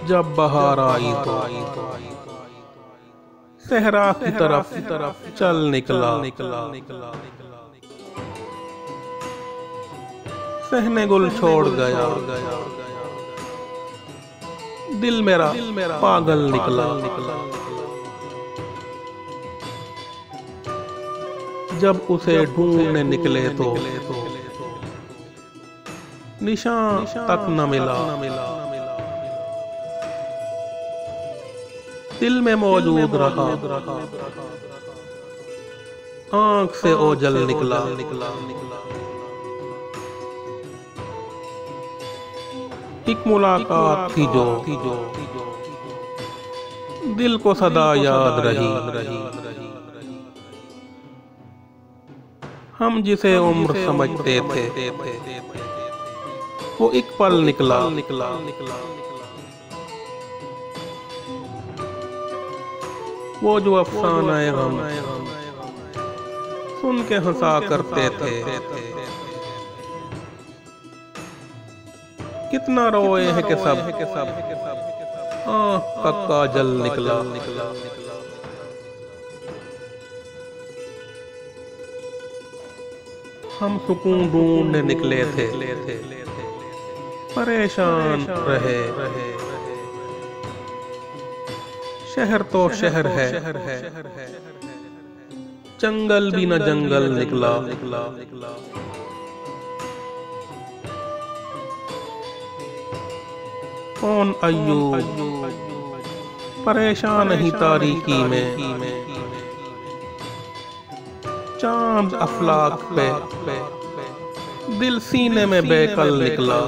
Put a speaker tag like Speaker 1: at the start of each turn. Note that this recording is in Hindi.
Speaker 1: जब बहार आई तो सहरा की तरफ चल निकला। सहने गुल छोड़ गया, दिल मेरा पागल निकला। जब उसे ढूंढने निकले तो निशान तक न मिला। दिल में मौजूद रहा, आंख से ओझल निकला। एक मुलाकात थी जो दिल को सदा याद रही। हम जिसे उम्र समझते थे वो एक पल निकला। वो जो अफसाना गम सुन के हंसा करते थे, कितना रोए हैं कि सब आँख का काजल निकला। हम सुकून ढूंढने निकले थे, परेशान रहे। शहर तो शहर है, जंगल भी न जंगल निकला। कौन अय्यूब परेशान ही तारीकी में, चांद अफलाक पे दिल सीने में बेकल निकला।